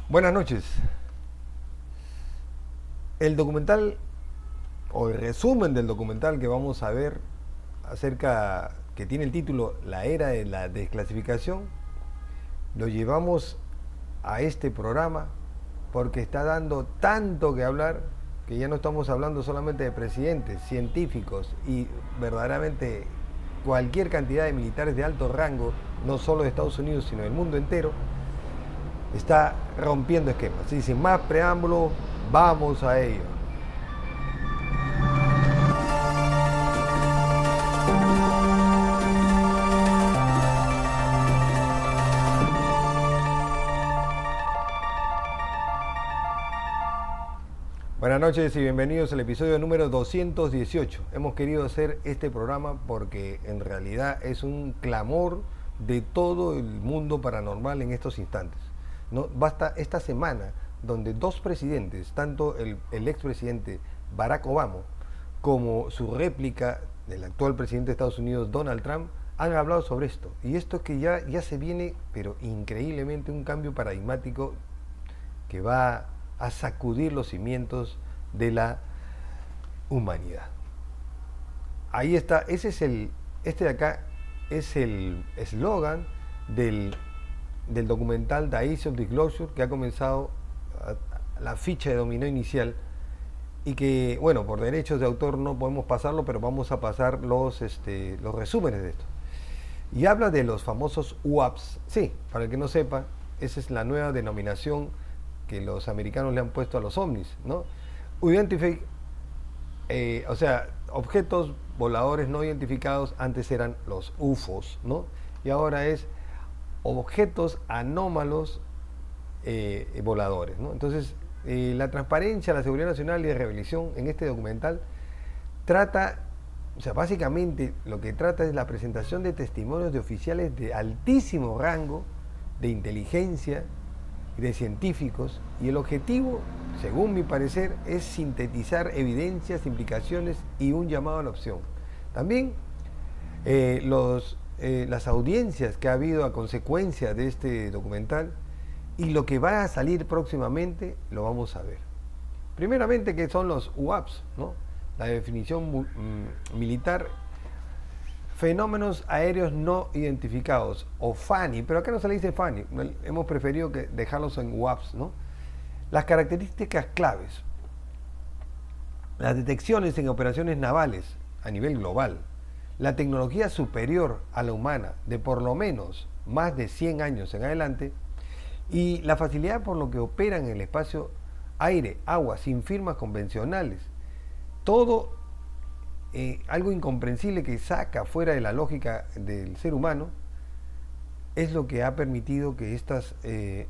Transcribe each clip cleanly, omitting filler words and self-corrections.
Buenas noches. El documental, o el resumen del documental que vamos a ver acerca, que tiene el título La era de la desclasificación, lo llevamos a este programa porque está dando tanto que hablar que ya no estamos hablando solamente de presidentes, científicos y verdaderamente cualquier cantidad de militares de alto rango, no solo de Estados Unidos, sino del mundo entero, está rompiendo esquemas. Y sin más preámbulo, vamos a ello. Buenas noches y bienvenidos al episodio número 218. Hemos querido hacer este programa porque en realidad es un clamor de todo el mundo paranormal en estos instantes. No basta esta semana donde dos presidentes, tanto el expresidente Barack Obama como su réplica del actual presidente de Estados Unidos, Donald Trump, han hablado sobre esto. Y esto es que ya se viene, pero increíblemente, un cambio paradigmático que va a sacudir los cimientos de la humanidad. Ahí está, este de acá es el eslogan del documental The Age of Disclosure, que ha comenzado la ficha de dominó inicial y que, bueno, por derechos de autor no podemos pasarlo, pero vamos a pasar los resúmenes de esto. Y habla de los famosos UAPs. Sí, para el que no sepa, esa es la nueva denominación que los americanos le han puesto a los ovnis, ¿no? Identify, o sea, objetos voladores no identificados, antes eran los UFOs, ¿no? Y ahora es objetos anómalos voladores, ¿no? Entonces, la transparencia, la seguridad nacional y la revelación en este documental trata, o sea, básicamente lo que trata es la presentación de testimonios de oficiales de altísimo rango, de inteligencia, de científicos, y el objetivo, según mi parecer, es sintetizar evidencias, implicaciones y un llamado a la opción. También las audiencias que ha habido a consecuencia de este documental y lo que va a salir próximamente lo vamos a ver. Primeramente, ¿qué son los UAPs? ¿No? La definición militar: fenómenos aéreos no identificados, o FANI, pero acá no se le dice FANI, hemos preferido dejarlos en UAPs, ¿no? Las características claves: las detecciones en operaciones navales a nivel global, la tecnología superior a la humana de por lo menos más de 100 años en adelante, y la facilidad por lo que operan en el espacio, aire, agua, sin firmas convencionales. Todo algo incomprensible que saca fuera de la lógica del ser humano, es lo que ha permitido que este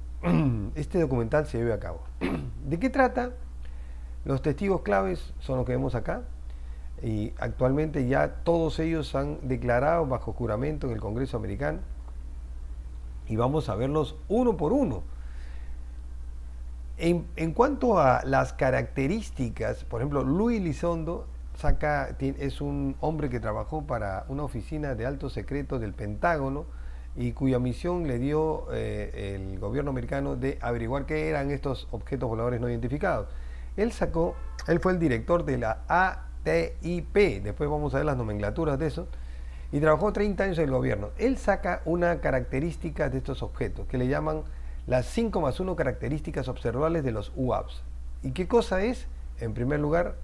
documental se lleve a cabo. ¿De qué trata? Los testigos claves son los que vemos acá, y actualmente ya todos ellos han declarado bajo juramento en el Congreso americano, y vamos a verlos uno por uno. En cuanto a las características, por ejemplo, Luis Elizondo es un hombre que trabajó para una oficina de altos secretos del Pentágono y cuya misión le dio el gobierno americano de averiguar qué eran estos objetos voladores no identificados. Él fue el director de la ATIP, después vamos a ver las nomenclaturas de eso, y trabajó 30 años en el gobierno. Él saca una característica de estos objetos que le llaman las 5+1 características observables de los UAPs. ¿Y qué cosa es? En primer lugar,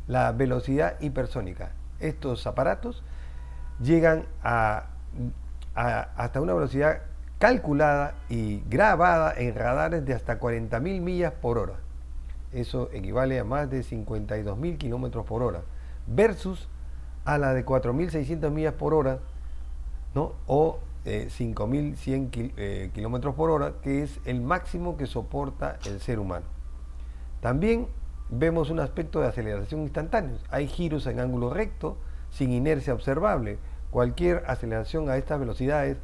la velocidad hipersónica. Estos aparatos llegan hasta una velocidad calculada y grabada en radares de hasta 40.000 millas por hora. Eso equivale a más de 52.000 kilómetros por hora, versus a la de 4.600 millas por hora, ¿no? O 5.100 kilómetros por hora, que es el máximo que soporta el ser humano. También vemos un aspecto de aceleración instantánea. Hay giros en ángulo recto, sin inercia observable. Cualquier aceleración a estas velocidades,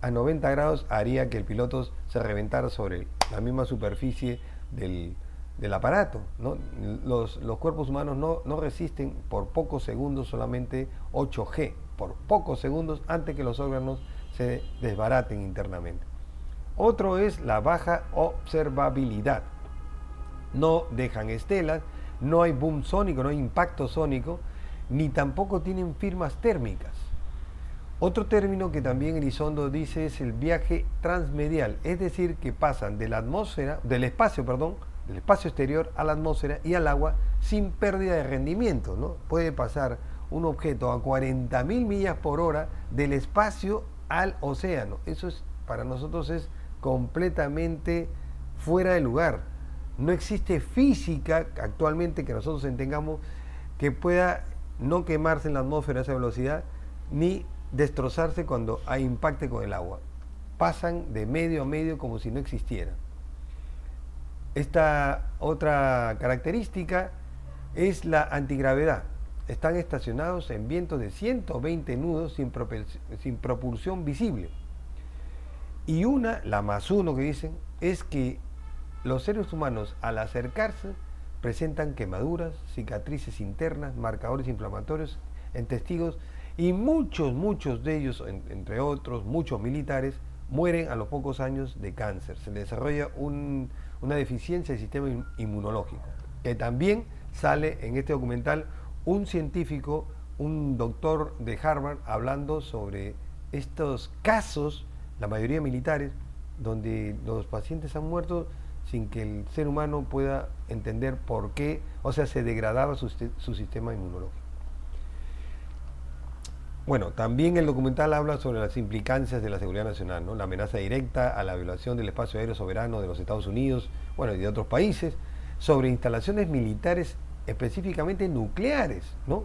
a 90 grados, haría que el piloto se reventara sobre la misma superficie del aparato, ¿no? Los cuerpos humanos no resisten por pocos segundos, solamente 8G, por pocos segundos, antes que los órganos se desbaraten internamente. Otro es la baja observabilidad. No dejan estelas, no hay boom sónico, no hay impacto sónico, ni tampoco tienen firmas térmicas. Otro término que también Elizondo dice es el viaje transmedial, es decir, que pasan de la atmósfera, del espacio exterior a la atmósfera y al agua sin pérdida de rendimiento, ¿no? Puede pasar un objeto a 40.000 millas por hora del espacio al océano. Eso para nosotros es completamente fuera de lugar. No existe física actualmente que nosotros entendamos que pueda no quemarse en la atmósfera a esa velocidad, ni destrozarse cuando hay impacto con el agua. Pasan de medio a medio como si no existiera. Esta otra característica es la antigravedad. Están estacionados en vientos de 120 nudos sin propulsión visible. Y la más uno que dicen, es que los seres humanos al acercarse presentan quemaduras, cicatrices internas, marcadores inflamatorios en testigos y muchos de ellos, entre otros, muchos militares, mueren a los pocos años de cáncer. Se les desarrolla una deficiencia del sistema inmunológico, que también sale en este documental un científico, un doctor de Harvard, hablando sobre estos casos, la mayoría militares, donde los pacientes han muerto sin que el ser humano pueda entender por qué, o sea, se degradaba su sistema inmunológico. Bueno, también el documental habla sobre las implicancias de la seguridad nacional, ¿no? La amenaza directa a la violación del espacio aéreo soberano de los Estados Unidos, bueno, y de otros países, sobre instalaciones militares específicamente nucleares, ¿no?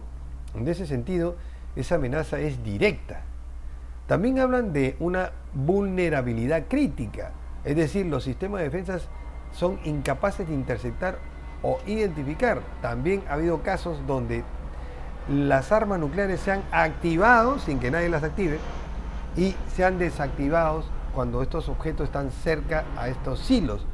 En ese sentido, esa amenaza es directa. También hablan de una vulnerabilidad crítica, es decir, los sistemas de defensa son incapaces de interceptar o identificar. También ha habido casos donde las armas nucleares se han activado sin que nadie las active y se han desactivado cuando estos objetos están cerca a estos silos,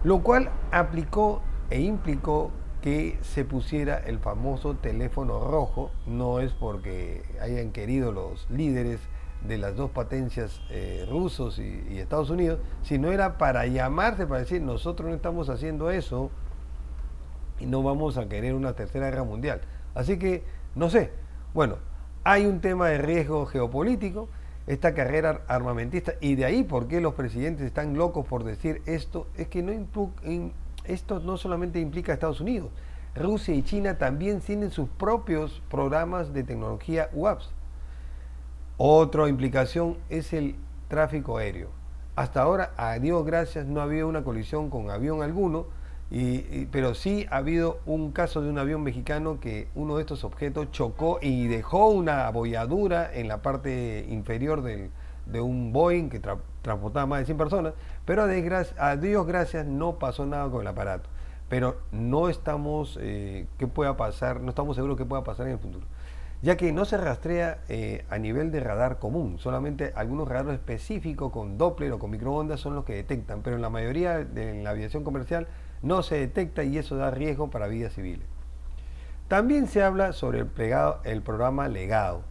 lo cual aplicó e implicó que se pusiera el famoso teléfono rojo. No es porque hayan querido los líderes de las dos potencias, rusos y Estados Unidos, sino era para llamarse, para decir, nosotros no estamos haciendo eso y no vamos a querer una tercera guerra mundial. Así que, no sé, bueno, hay un tema de riesgo geopolítico, esta carrera armamentista, y de ahí por qué los presidentes están locos por decir esto, es que esto no solamente implica a Estados Unidos, Rusia y China también tienen sus propios programas de tecnología UAVs. Otra implicación es el tráfico aéreo. Hasta ahora, a Dios gracias, no ha habido una colisión con avión alguno, pero sí ha habido un caso de un avión mexicano que uno de estos objetos chocó y dejó una abolladura en la parte inferior de un Boeing que transportaba más de 100 personas, pero a Dios gracias no pasó nada con el aparato. Pero no estamos, qué pueda pasar, no estamos seguros qué pueda pasar en el futuro, ya que no se rastrea a nivel de radar común, solamente algunos radares específicos con Doppler o con microondas son los que detectan, pero en la mayoría de la aviación comercial no se detecta y eso da riesgo para vidas civiles. También se habla sobre el programa Legado.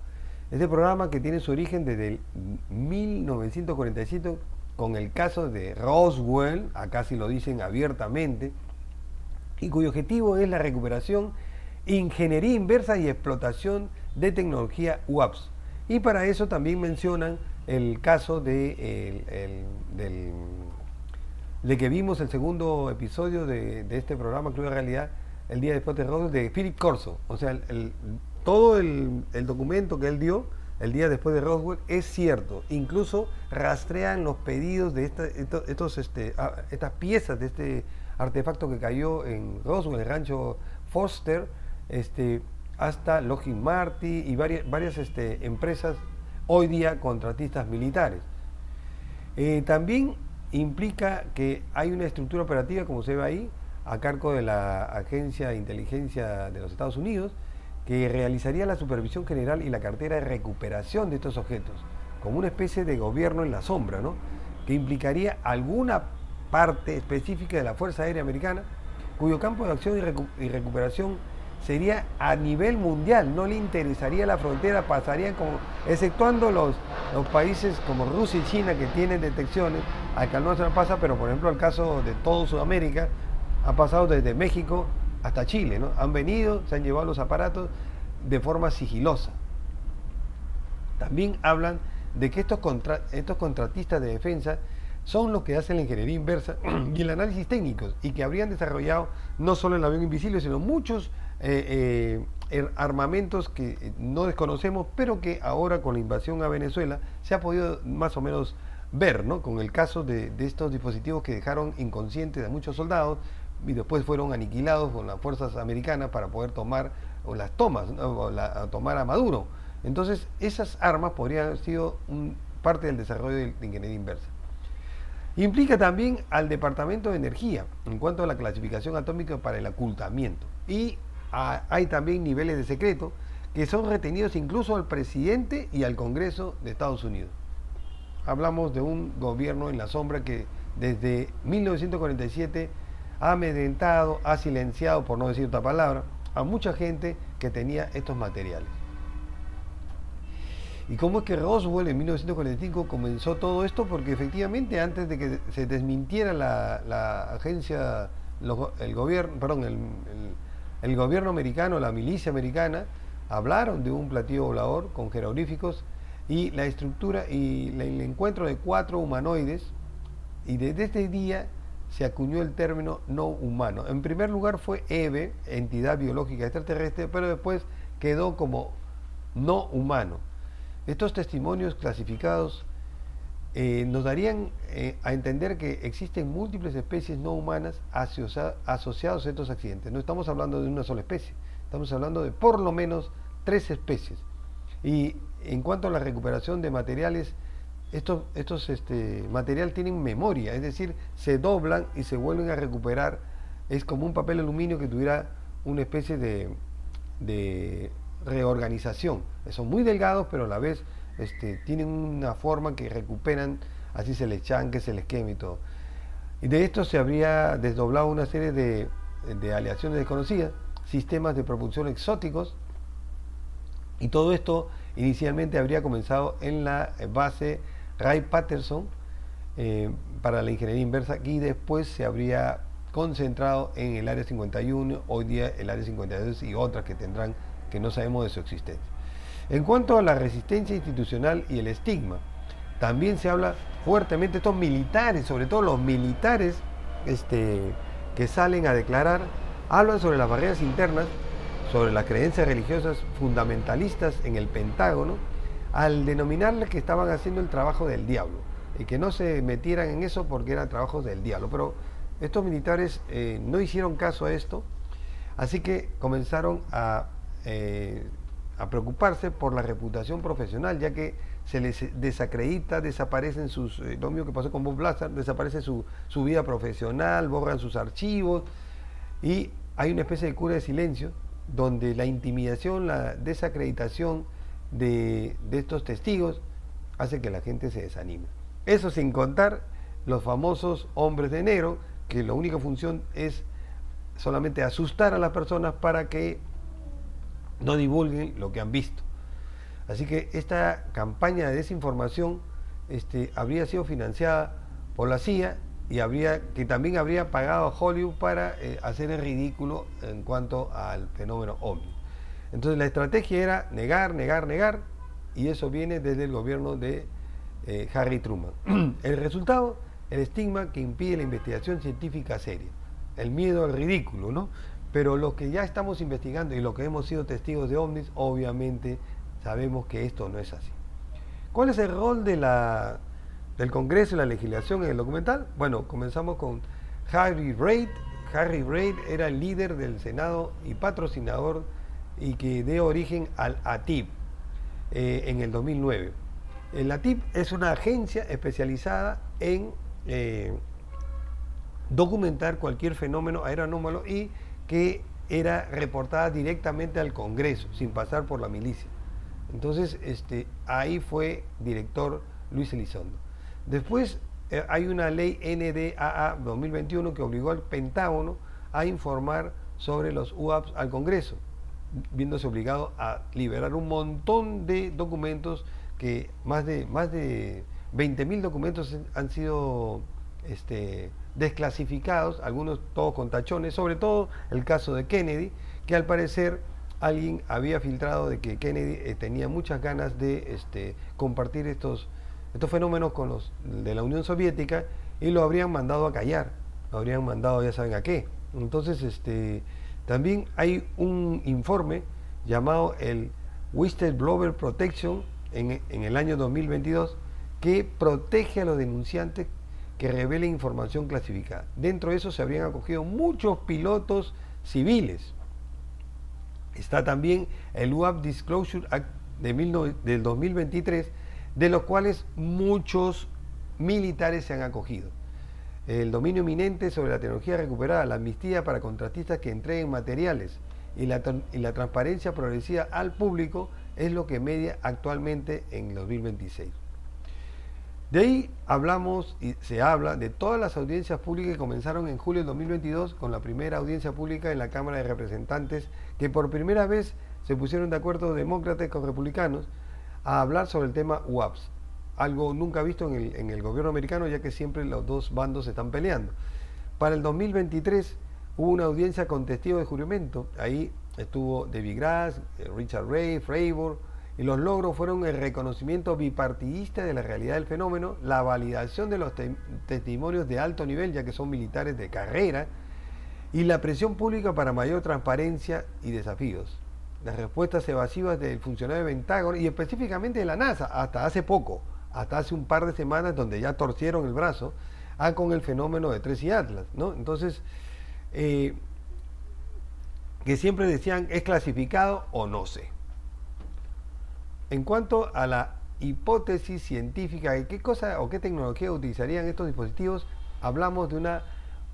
Este programa que tiene su origen desde el 1947 con el caso de Roswell, acá sí lo dicen abiertamente, y cuyo objetivo es la recuperación, ingeniería inversa y explotación de tecnología UAVs. Y para eso también mencionan el caso de que vimos el segundo episodio de este programa Club de Realidad, el día después de Roswell, de Philip Corso. O sea, todo el documento que él dio el día después de Roswell es cierto. Incluso rastrean los pedidos de estas piezas de este artefacto que cayó en Roswell, el rancho Foster, hasta Lockheed Martin y varias empresas hoy día contratistas militares. También implica que hay una estructura operativa, como se ve ahí, a cargo de la Agencia de Inteligencia de los Estados Unidos, que realizaría la supervisión general y la cartera de recuperación de estos objetos, como una especie de gobierno en la sombra, ¿no? Que implicaría alguna parte específica de la Fuerza Aérea Americana, cuyo campo de acción y recuperación sería a nivel mundial, no le interesaría la frontera, pasarían como, exceptuando los países como Rusia y China que tienen detecciones, acá no se pasa, pero por ejemplo el caso de todo Sudamérica, ha pasado desde México hasta Chile, ¿no? Han venido, se han llevado los aparatos de forma sigilosa. También hablan de que estos contratistas de defensa son los que hacen la ingeniería inversa y el análisis técnico, y que habrían desarrollado no solo el avión invisible, sino muchos armamentos que no desconocemos, pero que ahora con la invasión a Venezuela se ha podido más o menos ver, ¿no? Con el caso de estos dispositivos que dejaron inconscientes a muchos soldados y después fueron aniquilados con las fuerzas americanas para poder tomar o las tomas, ¿no? Tomar a Maduro. Entonces esas armas podrían haber sido parte del desarrollo de ingeniería inversa. Implica también al Departamento de Energía en cuanto a la clasificación atómica para el ocultamiento. Y hay también niveles de secreto que son retenidos incluso al presidente y al Congreso de Estados Unidos. Hablamos de un gobierno en la sombra que desde 1947 ha amedrentado, ha silenciado, por no decir otra palabra, a mucha gente que tenía estos materiales. ¿Y cómo es que Roswell en 1945 comenzó todo esto? Porque efectivamente antes de que se desmintiera la agencia, el gobierno americano, la milicia americana, hablaron de un platillo volador con jeroglíficos y la estructura y el encuentro de 4 humanoides, y desde este día se acuñó el término no humano. En primer lugar fue EVE, entidad biológica extraterrestre, pero después quedó como no humano. Estos testimonios clasificados nos darían a entender que existen múltiples especies no humanas asociadas a estos accidentes. No estamos hablando de una sola especie, estamos hablando de por lo menos 3 especies. Y en cuanto a la recuperación de materiales, estos materiales tienen memoria, es decir, se doblan y se vuelven a recuperar. Es como un papel aluminio que tuviera una especie de reorganización. Son muy delgados, pero a la vez tienen una forma que recuperan, así se les chanque, se les queme y todo. Y de esto se habría desdoblado una serie de aleaciones desconocidas, sistemas de propulsión exóticos, y todo esto inicialmente habría comenzado en la base Wright-Patterson para la ingeniería inversa, y después se habría concentrado en el Área 51, hoy día el Área 52 y otras que no sabemos de su existencia. En cuanto a la resistencia institucional y el estigma, también se habla fuertemente de estos militares, sobre todo los militares que salen a declarar, hablan sobre las barreras internas, sobre las creencias religiosas fundamentalistas en el Pentágono, al denominarles que estaban haciendo el trabajo del diablo, y que no se metieran en eso porque eran trabajos del diablo. Pero estos militares no hicieron caso a esto, así que comenzaron a preocuparse por la reputación profesional, ya que se les desacredita, desaparecen lo mismo que pasó con Bob Lazar, desaparece su vida profesional, borran sus archivos, y hay una especie de cura de silencio, donde la intimidación, la desacreditación de estos testigos hace que la gente se desanime. Eso sin contar los famosos hombres de negro, que la única función es solamente asustar a las personas para que no divulguen lo que han visto. Así que esta campaña de desinformación habría sido financiada por la CIA y que también habría pagado a Hollywood para hacer el ridículo en cuanto al fenómeno ovni. Entonces la estrategia era negar, negar, negar, y eso viene desde el gobierno de Harry Truman. El resultado, el estigma que impide la investigación científica seria, el miedo al ridículo, ¿no? Pero los que ya estamos investigando y los que hemos sido testigos de ovnis, obviamente sabemos que esto no es así. ¿Cuál es el rol del Congreso y la legislación en el documental? Bueno, comenzamos con Harry Reid. Harry Reid era el líder del Senado y patrocinador y que dio origen al ATIP en el 2009. El ATIP es una agencia especializada en documentar cualquier fenómeno aeroanómalo y que era reportada directamente al Congreso, sin pasar por la milicia. Entonces, ahí fue director Luis Elizondo. Después hay una ley NDAA 2021 que obligó al Pentágono a informar sobre los UAPs al Congreso. viéndose obligado a liberar un montón de documentos, que más de 20.000 documentos han sido desclasificados, algunos todos con tachones, sobre todo el caso de Kennedy, que al parecer alguien había filtrado de que Kennedy tenía muchas ganas de compartir estos fenómenos con los de la Unión Soviética, y lo habrían mandado a callar, lo habrían mandado ya saben a qué. Entonces, también hay un informe llamado el Whistleblower Protection en el año 2022, que protege a los denunciantes que revelen información clasificada. Dentro de eso se habrían acogido muchos pilotos civiles. Está también el UAP Disclosure Act del 2023, de los cuales muchos militares se han acogido. El dominio eminente sobre la tecnología recuperada, la amnistía para contratistas que entreguen materiales y la transparencia progresiva al público es lo que media actualmente en 2026. De ahí hablamos y se habla de todas las audiencias públicas que comenzaron en julio del 2022 con la primera audiencia pública en la Cámara de Representantes, que por primera vez se pusieron de acuerdo demócratas con republicanos a hablar sobre el tema UAPs, algo nunca visto en el gobierno americano, ya que siempre los dos bandos se están peleando. Para el 2023 hubo una audiencia con testigos de juramento. Ahí estuvo David Grass, Richard Ray, Fravor, y los logros fueron el reconocimiento bipartidista de la realidad del fenómeno, la validación de los testimonios de alto nivel, ya que son militares de carrera, y la presión pública para mayor transparencia y desafíos. Las respuestas evasivas del funcionario de Pentágono y específicamente de la NASA, hasta hace poco, hasta hace un par de semanas, donde ya torcieron el brazo con el fenómeno de Tracy Atlas, ¿no? Entonces, que siempre decían es clasificado o no sé. En cuanto a la hipótesis científica de qué cosa o qué tecnología utilizarían estos dispositivos, hablamos de una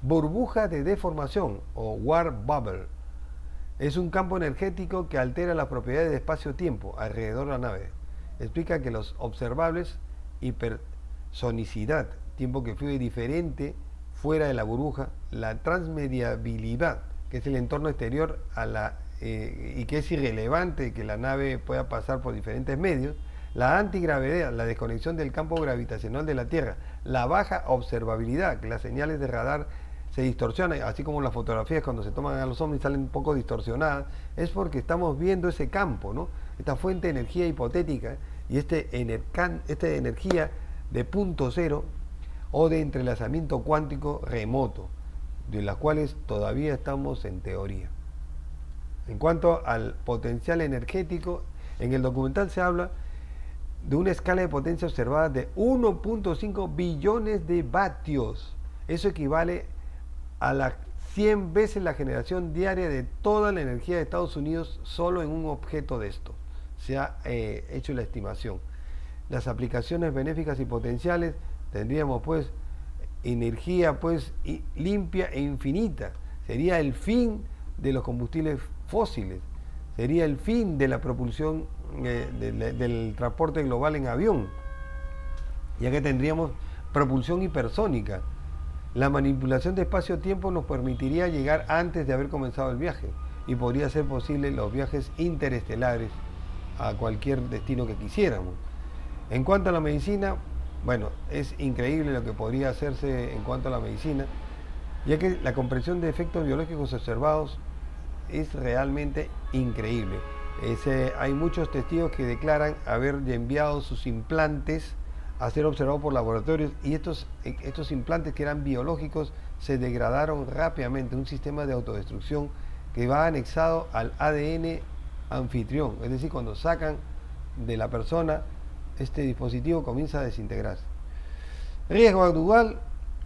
burbuja de deformación o warp bubble. Es un campo energético que altera las propiedades de espacio-tiempo alrededor de la nave. Explica que los observables hipersonicidad, tiempo que fluye diferente fuera de la burbuja, la transmediabilidad, que es el entorno exterior y que es irrelevante que la nave pueda pasar por diferentes medios, la antigravedad, la desconexión del campo gravitacional de la Tierra, la baja observabilidad, que las señales de radar se distorsionan, así como las fotografías cuando se toman a los ovnis salen un poco distorsionadas, es porque estamos viendo ese campo, ¿no? Esta fuente de energía hipotética y esta energía de punto cero o de entrelazamiento cuántico remoto, de las cuales todavía estamos en teoría. En cuanto al potencial energético, en el documental se habla de una escala de potencia observada de 1.5 billones de vatios. Eso equivale a las 100 veces la generación diaria de toda la energía de Estados Unidos solo en un objeto de esto. Se ha hecho la estimación. Las aplicaciones benéficas y potenciales, tendríamos pues energía pues limpia e infinita. Sería el fin de los combustibles fósiles, sería el fin de la propulsión del transporte global en avión, ya que tendríamos propulsión hipersónica. La manipulación de espacio-tiempo nos permitiría llegar antes de haber comenzado el viaje y podría ser posible los viajes interestelares a cualquier destino que quisiéramos. En cuanto a la medicina, bueno, es increíble lo que podría hacerse en cuanto a la medicina, ya que la comprensión de efectos biológicos observados es realmente increíble. Hay muchos testigos que declaran haber enviado sus implantes a ser observados por laboratorios, y estos implantes, que eran biológicos, se degradaron rápidamente. Un sistema de autodestrucción que va anexado al ADN anfitrión, es decir, cuando sacan de la persona este dispositivo comienza a desintegrarse. Riesgo actual: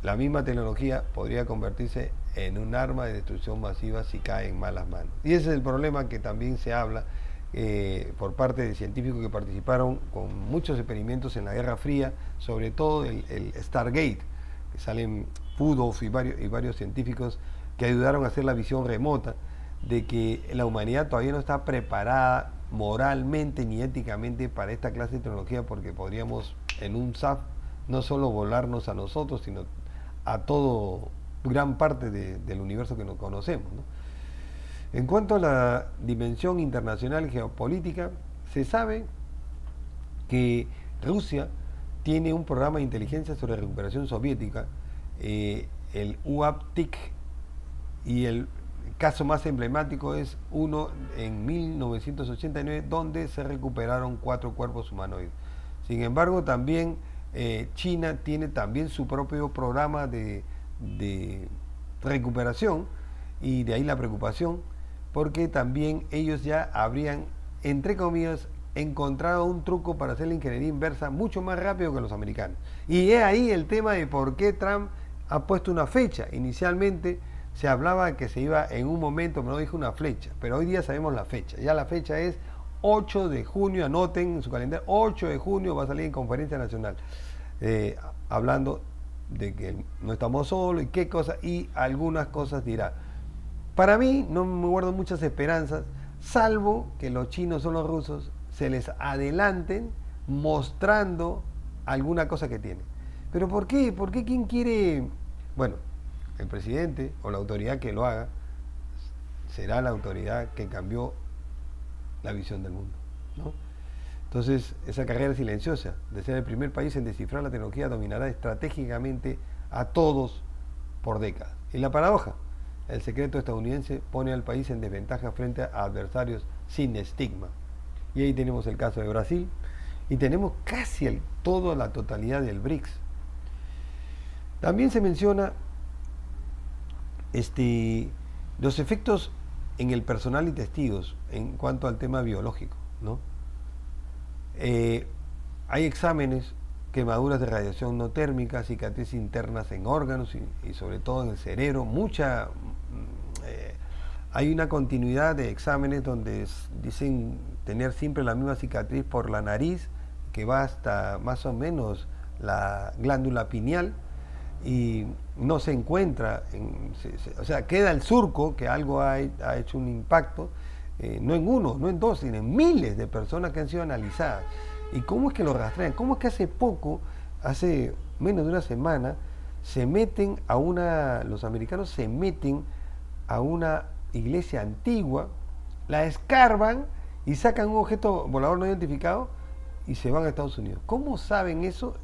la misma tecnología podría convertirse en un arma de destrucción masiva si cae en malas manos. Y ese es el problema que también se habla por parte de científicos que participaron con muchos experimentos en la Guerra Fría, sobre todo el Stargate, que salen Pudov y varios científicos que ayudaron a hacer la visión remota de que la humanidad todavía no está preparada moralmente ni éticamente para esta clase de tecnología, porque podríamos en un zap no solo volarnos a nosotros, sino a todo gran parte del universo que nos conocemos, ¿no? En cuanto a la dimensión internacional geopolítica, se sabe que Rusia tiene un programa de inteligencia sobre recuperación soviética, el UAPTIC, y el caso más emblemático es uno en 1989, donde se recuperaron 4 cuerpos humanoides. Sin embargo, también China tiene también su propio programa de recuperación, y de ahí la preocupación, porque también ellos ya habrían, entre comillas, encontrado un truco para hacer la ingeniería inversa mucho más rápido que los americanos. Y es ahí el tema de por qué Trump ha puesto una fecha. Inicialmente se hablaba que se iba en un momento, pero no dijo una fecha, pero hoy día sabemos la fecha. Ya la fecha es 8 de junio, anoten en su calendario, 8 de junio va a salir en conferencia nacional, hablando de que no estamos solos y qué cosas, y algunas cosas dirá. Para mí no me guardo muchas esperanzas, salvo que los chinos o los rusos se les adelanten mostrando alguna cosa que tienen. ¿Pero por qué? ¿Por qué quién quiere? Bueno, el presidente o la autoridad que lo haga será la autoridad que cambió la visión del mundo, ¿no? Entonces, esa carrera silenciosa de ser el primer país en descifrar la tecnología dominará estratégicamente a todos por décadas. Y la paradoja, el secreto estadounidense pone al país en desventaja frente a adversarios sin estigma. Y ahí tenemos el caso de Brasil, y tenemos casi toda la totalidad del BRICS. También se menciona los efectos en el personal y testigos en cuanto al tema biológico, ¿no? Hay exámenes, quemaduras de radiación no térmica, cicatrices internas en órganos y sobre todo en el cerebro. Hay una continuidad de exámenes donde dicen tener siempre la misma cicatriz por la nariz, que va hasta más o menos la glándula pineal, y no se encuentra, o sea, queda el surco que algo ha hecho un impacto, no en uno, no en dos, sino en miles de personas que han sido analizadas. ¿Y cómo es que lo rastrean? ¿Cómo es que hace menos de una semana, los americanos se meten a una iglesia antigua, la escarban y sacan un objeto volador no identificado y se van a Estados Unidos? ¿Cómo saben eso?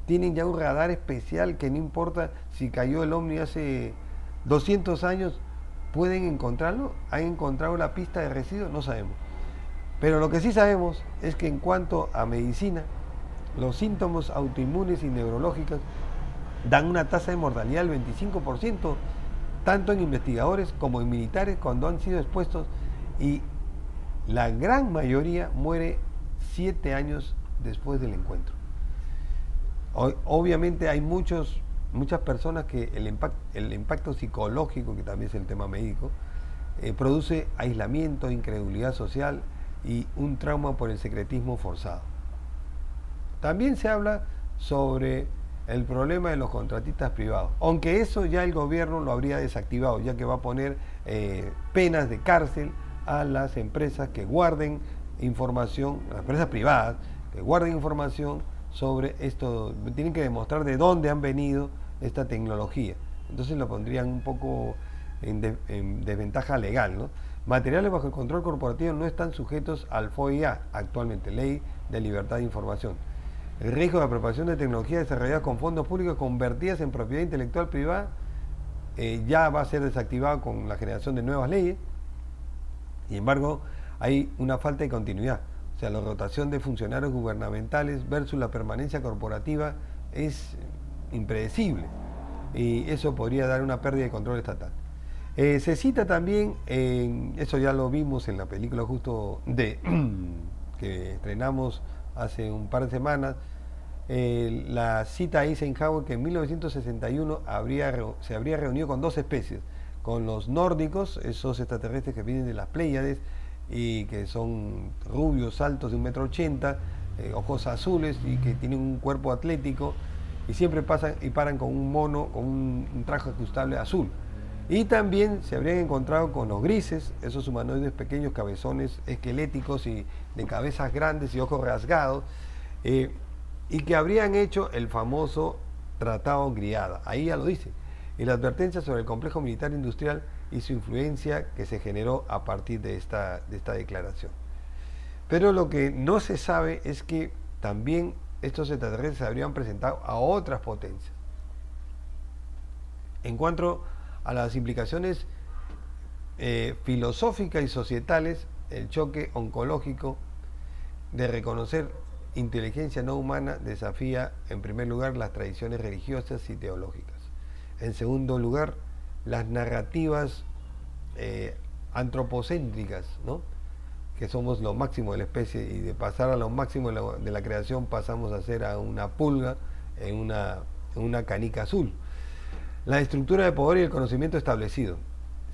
Tienen ya un radar especial que no importa si cayó el ovni hace 200 años, pueden encontrarlo. ¿Han encontrado la pista de residuos? No sabemos. Pero lo que sí sabemos es que en cuanto a medicina, los síntomas autoinmunes y neurológicos dan una tasa de mortalidad del 25%, tanto en investigadores como en militares cuando han sido expuestos, y la gran mayoría muere 7 años después del encuentro. Obviamente hay muchas personas que el impacto psicológico, que también es el tema médico, produce aislamiento, incredulidad social y un trauma por el secretismo forzado. También se habla sobre el problema de los contratistas privados, aunque eso ya el gobierno lo habría desactivado, ya que va a poner penas de cárcel a las empresas que guarden información, las empresas privadas que guarden información sobre esto. Tienen que demostrar de dónde han venido esta tecnología. Entonces lo pondrían un poco en desventaja legal, ¿no? Materiales bajo el control corporativo no están sujetos al FOIA actualmente, Ley de Libertad de Información. El riesgo de apropiación de tecnología desarrollada con fondos públicos convertidas en propiedad intelectual privada ya va a ser desactivado con la generación de nuevas leyes. Sin embargo, hay una falta de continuidad. O sea, la rotación de funcionarios gubernamentales versus la permanencia corporativa es impredecible, y eso podría dar una pérdida de control estatal. Se cita también, eso ya lo vimos en la película justo que estrenamos hace un par de semanas, la cita Eisenhower, que en 1961 se habría reunido con 2 especies, con los nórdicos, esos extraterrestres que vienen de las Pléyades y que son rubios, altos de 1,80 m, ojos azules y que tienen un cuerpo atlético, y siempre pasan y paran con un mono, con un traje ajustable azul. Y también se habrían encontrado con los grises, esos humanoides pequeños, cabezones esqueléticos y de cabezas grandes y ojos rasgados, y que habrían hecho el famoso Tratado Griada. Ahí ya lo dice. y la advertencia sobre el complejo militar industrial y su influencia que se generó a partir de esta declaración. Pero lo que no se sabe es que también estos extraterrestres se habrían presentado a otras potencias. En cuanto a las implicaciones filosóficas y societales, el choque oncológico de reconocer inteligencia no humana desafía, en primer lugar, las tradiciones religiosas y teológicas. En segundo lugar, las narrativas antropocéntricas, ¿no? Que somos lo máximo de la especie, y de pasar a lo máximo de la creación pasamos a ser a una pulga en una canica azul. La estructura de poder y el conocimiento establecido.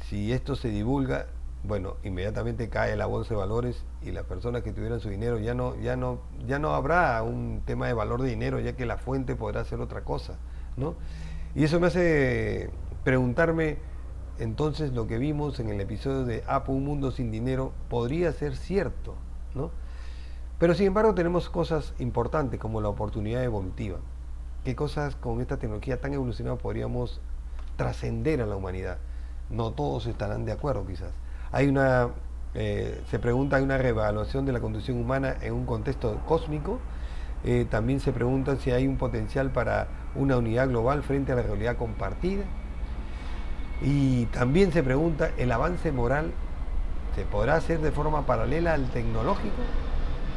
Si esto se divulga, bueno, inmediatamente cae la bolsa de valores y las personas que tuvieran su dinero ya no habrá un tema de valor de dinero, ya que la fuente podrá ser otra cosa, ¿no? Y eso me hace preguntarme, entonces, lo que vimos en el episodio de Apo, un mundo sin dinero, podría ser cierto, ¿no? Pero sin embargo tenemos cosas importantes como la oportunidad evolutiva. ¿Qué cosas con esta tecnología tan evolucionada podríamos trascender a la humanidad? No todos estarán de acuerdo, quizás. Se pregunta, ¿hay una reevaluación de la condición humana en un contexto cósmico? También se pregunta si hay un potencial para una unidad global frente a la realidad compartida. Y también se pregunta, ¿el avance moral se podrá hacer de forma paralela al tecnológico?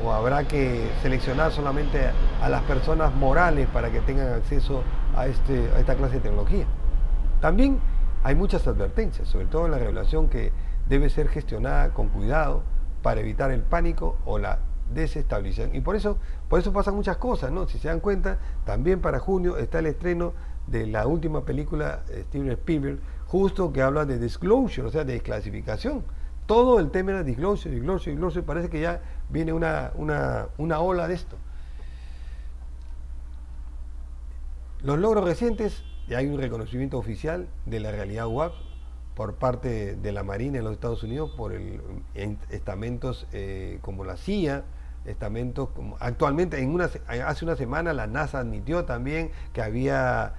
¿O habrá que seleccionar solamente a las personas morales para que tengan acceso a esta clase de tecnología? También hay muchas advertencias, sobre todo en la revelación, que debe ser gestionada con cuidado para evitar el pánico o la desestabilización. Y por eso pasan muchas cosas, ¿no? Si se dan cuenta, también para junio está el estreno de la última película de Steven Spielberg, justo que habla de disclosure, o sea, de desclasificación. Todo el tema era disclosure, parece que ya viene una ola de esto. Los logros recientes, ya hay un reconocimiento oficial de la realidad UAP por parte de la Marina de los Estados Unidos, por estamentos como la CIA, estamentos como actualmente, hace una semana la NASA admitió también que había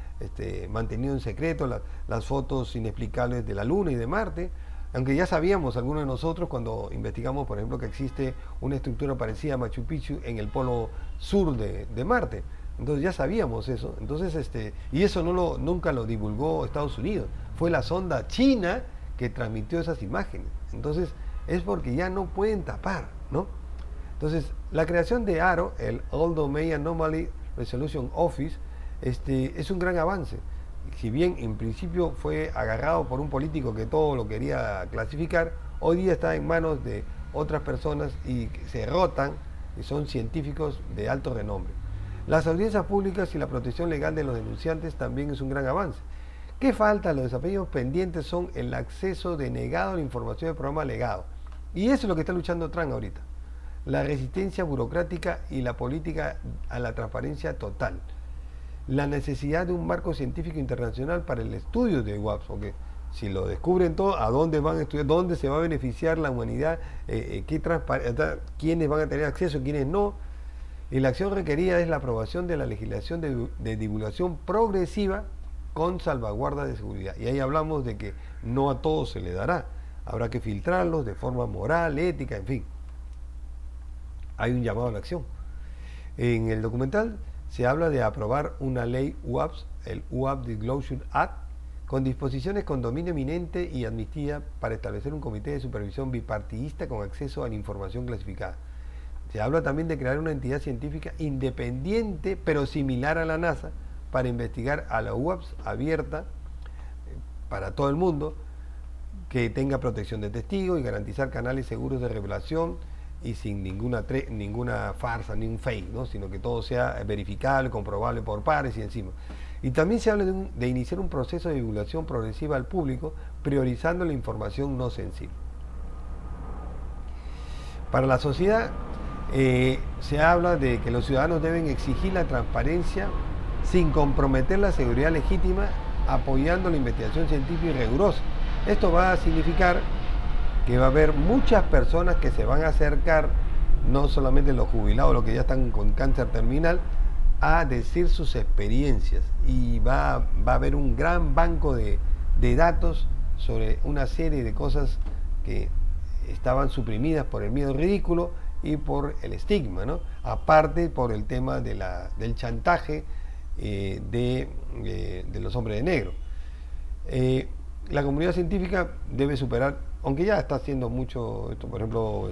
mantenido en secreto las fotos inexplicables de la Luna y de Marte, aunque ya sabíamos algunos de nosotros cuando investigamos, por ejemplo, que existe una estructura parecida a Machu Picchu en el polo sur de Marte. Entonces ya sabíamos eso. Entonces, y eso nunca lo divulgó Estados Unidos. Fue la sonda china que transmitió esas imágenes. Entonces, es porque ya no pueden tapar, ¿no? Entonces, la creación de ARO, el All Domain Anomaly Resolution Office, es un gran avance. Si bien en principio fue agarrado por un político que todo lo quería clasificar, hoy día está en manos de otras personas y se rotan, y son científicos de alto renombre. Las audiencias públicas y la protección legal de los denunciantes también es un gran avance. ¿Qué falta? Los desafíos pendientes son el acceso denegado a la información del programa legado. Y eso es lo que está luchando Trump ahorita. La resistencia burocrática y la política a la transparencia total. La necesidad de un marco científico internacional para el estudio de UAPs, porque si lo descubren todo, ¿a dónde van a estudiar? ¿Dónde se va a beneficiar la humanidad? ¿Quiénes van a tener acceso? ¿Quiénes no? Y la acción requerida es la aprobación de la legislación de divulgación progresiva con salvaguarda de seguridad. Y ahí hablamos de que no a todos se le dará. Habrá que filtrarlos de forma moral, ética, en fin. Hay un llamado a la acción. En el documental se habla de aprobar una ley UAPs, el UAP Disclosure Act, con disposiciones con dominio eminente y amnistía para establecer un comité de supervisión bipartidista con acceso a la información clasificada. Se habla también de crear una entidad científica independiente, pero similar a la NASA, para investigar a la UAPs abierta para todo el mundo, que tenga protección de testigos y garantizar canales seguros de revelación y sin ninguna farsa ni un fake, ¿no? Sino que todo sea verificable, comprobable por pares y encima. Y también se habla de iniciar un proceso de divulgación progresiva al público, priorizando la información no sensible. Para la sociedad, se habla de que los ciudadanos deben exigir la transparencia sin comprometer la seguridad legítima, apoyando la investigación científica y rigurosa. Esto va a significar que va a haber muchas personas que se van a acercar, no solamente los jubilados, los que ya están con cáncer terminal, a decir sus experiencias y va a haber un gran banco de datos sobre una serie de cosas que estaban suprimidas por el miedo ridículo y por el estigma, ¿no? Aparte por el tema del chantaje de los hombres de negro. La comunidad científica debe superar, aunque ya está haciendo mucho esto, por ejemplo,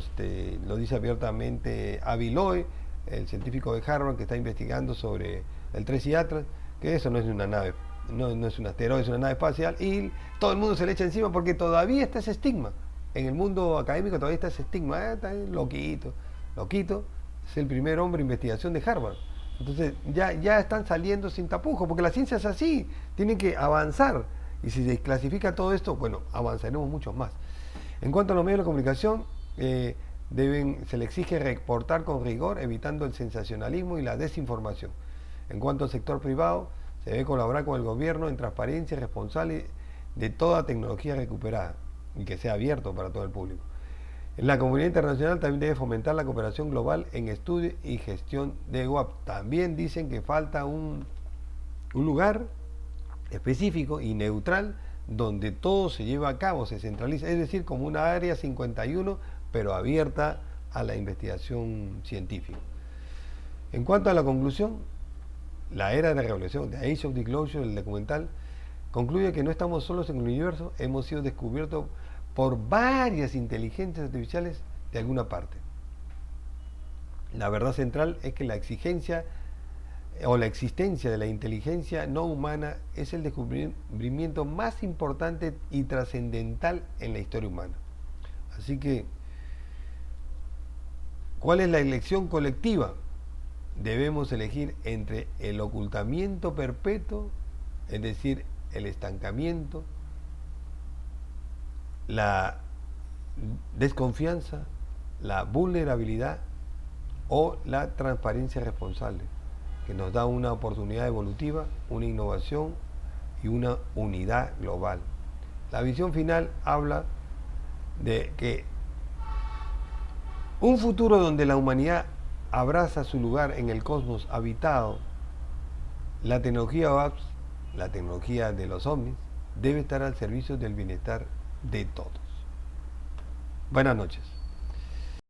lo dice abiertamente Avi Loeb, el científico de Harvard que está investigando sobre el Tracy Atlas, que eso no es una nave, no es un asteroide, es una nave espacial, y todo el mundo se le echa encima porque todavía está ese estigma. En el mundo académico todavía está ese estigma, está loquito. Loquito es el primer hombre de investigación de Harvard. Entonces ya están saliendo sin tapujos, porque la ciencia es así, tienen que avanzar. Y si se clasifica todo esto, bueno, avanzaremos mucho más. En cuanto a los medios de comunicación, se le exige reportar con rigor, evitando el sensacionalismo y la desinformación. En cuanto al sector privado, se debe colaborar con el gobierno en transparencia responsable de toda tecnología recuperada y que sea abierto para todo el público. La comunidad internacional también debe fomentar la cooperación global en estudio y gestión de WAP. También dicen que falta un lugar específico y neutral donde todo se lleva a cabo, se centraliza, es decir, como una área 51, pero abierta a la investigación científica. En cuanto a la conclusión, la era de la revelación, The Age of Disclosure, el documental, concluye que no estamos solos en el universo, hemos sido descubiertos por varias inteligencias artificiales de alguna parte. La verdad central es que la exigencia o la existencia de la inteligencia no humana es el descubrimiento más importante y trascendental en la historia humana. Así que, ¿cuál es la elección colectiva? Debemos elegir entre el ocultamiento perpetuo, es decir, el estancamiento, la desconfianza, la vulnerabilidad o la transparencia responsable, que nos da una oportunidad evolutiva, una innovación y una unidad global. La visión final habla de que un futuro donde la humanidad abraza su lugar en el cosmos habitado, la tecnología OAPS, la tecnología de los ovnis, debe estar al servicio del bienestar de todos. Buenas noches.